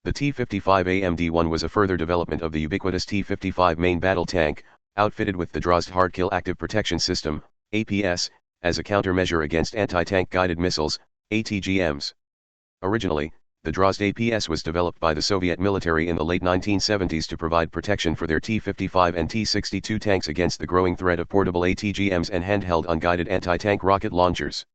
The T55 AMD-1 was a further development of the ubiquitous T55 main battle tank, outfitted with the Drozd Hardkill Active Protection System, APS, as a countermeasure against anti-tank guided missiles, ATGMs. Originally, the Drozd APS was developed by the Soviet military in the late 1970s to provide protection for their T-55 and T-62 tanks against the growing threat of portable ATGMs and handheld unguided anti-tank rocket launchers.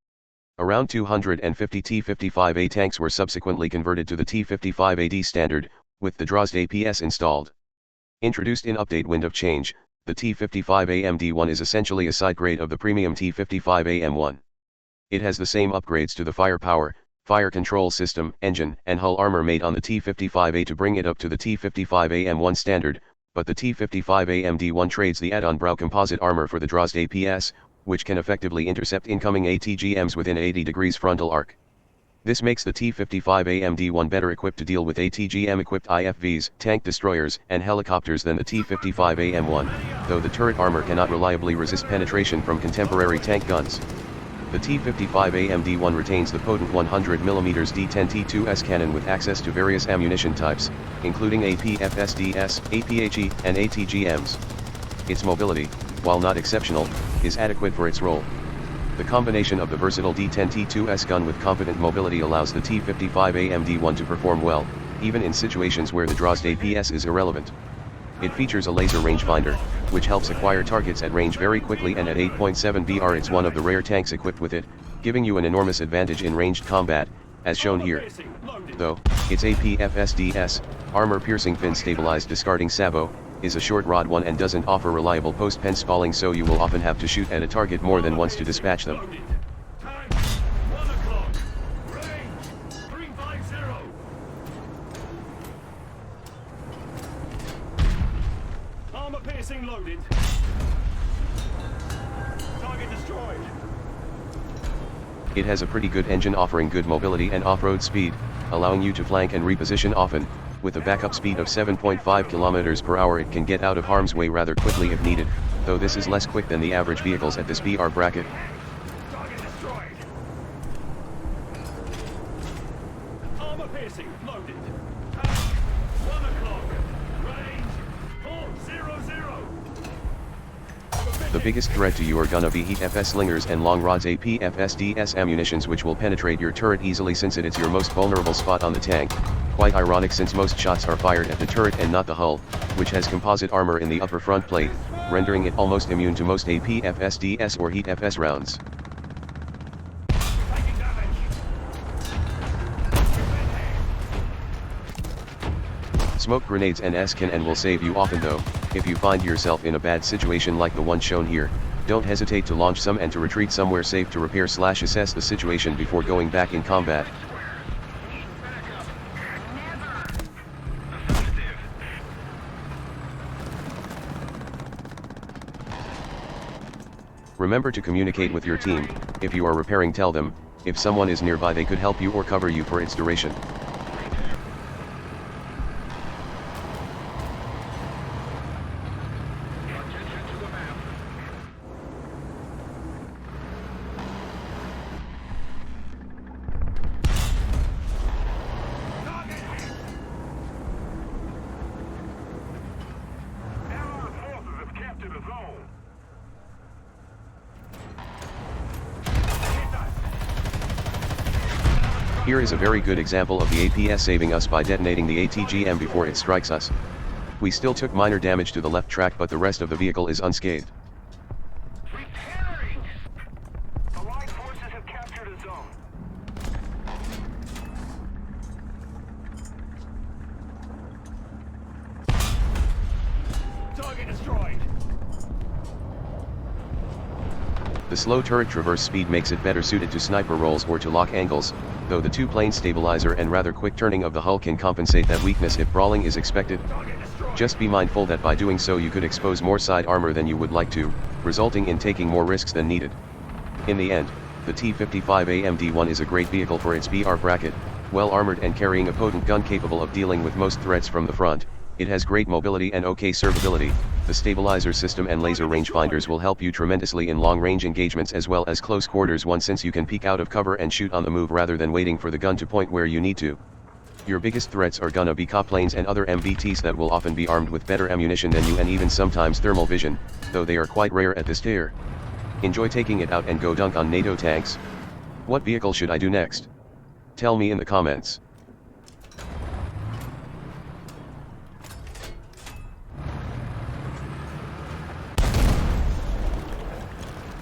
Around 250 T-55A tanks were subsequently converted to the T-55AD standard, with the Drozd APS installed. Introduced in Update Wind of Change, the T-55 AMD-1 is essentially a side grade of the premium T-55 AM-1. It has the same upgrades to the firepower, fire control system, engine, and hull armor made on the T-55A to bring it up to the T-55 AM-1 standard, but the T-55 AMD-1 trades the add-on brow composite armor for the Drozd APS, which can effectively intercept incoming ATGMs within 80 degrees frontal arc. This makes the T-55 AMD-1 better equipped to deal with ATGM-equipped IFVs, tank destroyers, and helicopters than the T-55 AM-1, though the turret armor cannot reliably resist penetration from contemporary tank guns. The T-55 AMD-1 retains the potent 100mm D10T2S cannon with access to various ammunition types, including APFSDS, APHE, and ATGMs. Its mobility, while not exceptional, is adequate for its role. The combination of the versatile D10T2S gun with competent mobility allows the T-55 AMD-1 to perform well, even in situations where the Drozd APS is irrelevant. It features a laser rangefinder, which helps acquire targets at range very quickly, and at 8.7 BR it's one of the rare tanks equipped with it, giving you an enormous advantage in ranged combat, as shown here. Though, its APFSDS, armor-piercing fin-stabilized discarding sabot, is a short rod one and doesn't offer reliable post-pen spalling, so you will often have to shoot at a target more than once to dispatch them. Armor piercing loaded. Target destroyed. It has a pretty good engine offering good mobility and off-road speed, allowing you to flank and reposition often. With a backup speed of 7.5 km per hour, it can get out of harm's way rather quickly if needed, though this is less quick than the average vehicles at this BR bracket. Target destroyed. Armor piercing loaded. 1 o'clock. Range 400. The biggest threat to you are gonna be FS slingers and long rods APFSDS ammunitions, which will penetrate your turret easily since it's your most vulnerable spot on the tank. Quite ironic since most shots are fired at the turret and not the hull, which has composite armor in the upper front plate, rendering it almost immune to most APFSDS or HEAT-FS rounds. Smoke grenades and S can and will save you often, though. If you find yourself in a bad situation like the one shown here, don't hesitate to launch some and to retreat somewhere safe to repair/assess the situation before going back in combat. Remember to communicate with your team. If you are repairing, tell them. If someone is nearby, they could help you or cover you for its duration. Here is a very good example of the APS saving us by detonating the ATGM before it strikes us. We still took minor damage to the left track, but the rest of the vehicle is unscathed. Repairing. Allied forces have captured a zone. Target destroyed. The slow turret traverse speed makes it better suited to sniper roles or to lock angles, though the two-plane stabilizer and rather quick turning of the hull can compensate that weakness if brawling is expected. Just be mindful that by doing so you could expose more side armor than you would like to, resulting in taking more risks than needed. In the end, the T55 AMD-1 is a great vehicle for its BR bracket, well armored and carrying a potent gun capable of dealing with most threats from the front. It has great mobility and okay servability. The stabilizer system and laser rangefinders will help you tremendously in long-range engagements as well as close-quarters ones, since you can peek out of cover and shoot on the move rather than waiting for the gun to point where you need to. Your biggest threats are gonna be cop planes and other MBTs that will often be armed with better ammunition than you and even sometimes thermal vision, though they are quite rare at this tier. Enjoy taking it out and go dunk on NATO tanks? What vehicle should I do next? Tell me in the comments.